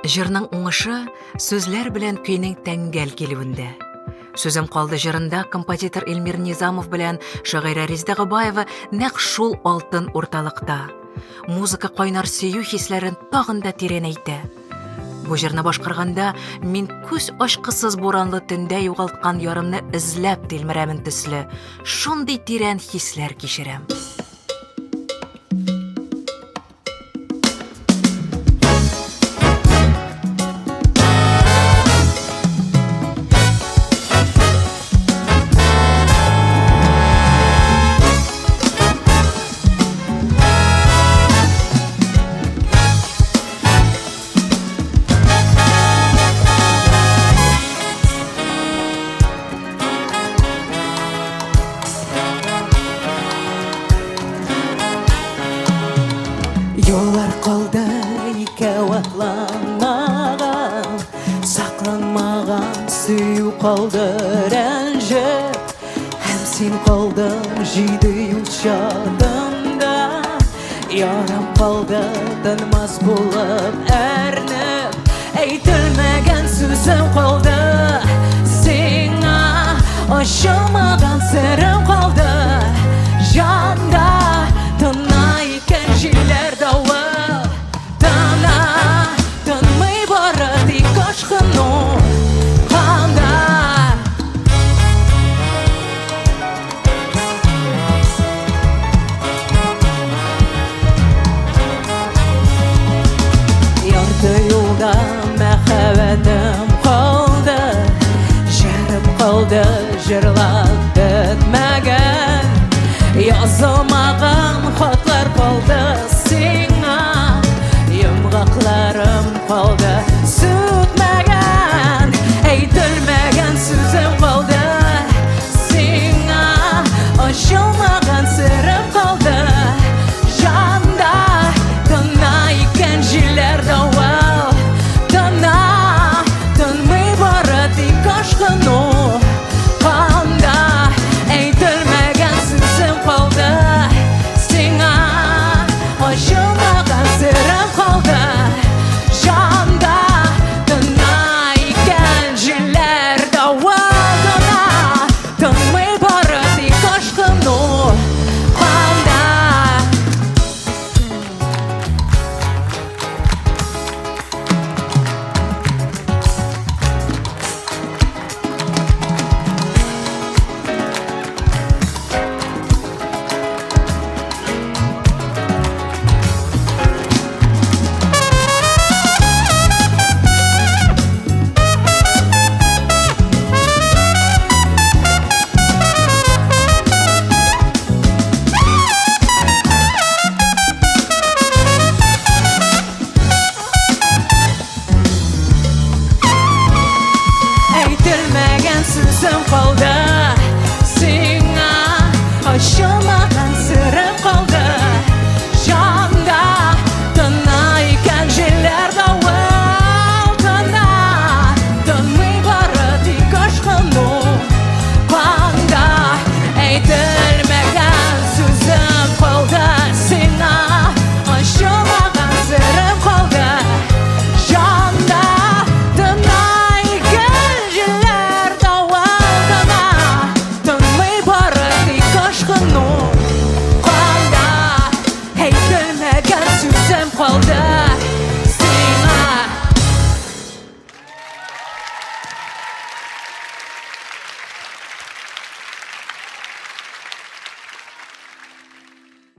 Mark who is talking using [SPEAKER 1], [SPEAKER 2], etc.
[SPEAKER 1] Жырның уңышы сөзләр белән көйнең тәңгәл килүендә. Сүзем калды жырында композитор Эльмира Низамов белән шагыйрь Р.Губаева нәкъ шул алтын урталыкта. Музыка кайнар сөю хисләрен тагын да тирәнәйтә. Бу җырны башкарганда мин күз ачкысыз буранлы төндә югалткан ярымны эзләп тилмерәмен төсле, шундый тирән хисләр кичерәм.
[SPEAKER 2] Yollar kaldı икәү атланмаган, сакланмаган сөю калды рәнҗеп, һәм син калдың җиде юл чатында. Ярам калды тынмас булып әрнеп, әйтелмәгән сүзем калды сиңа, ачылмаган серем калды җанда. Тына икән җилләр давы, тына, тынмый бары тик ашкыну канда. Ярты юлда мәхәббәтем калды, җырым калды, җырлап бетмәгән. Язылмаган хатлар калды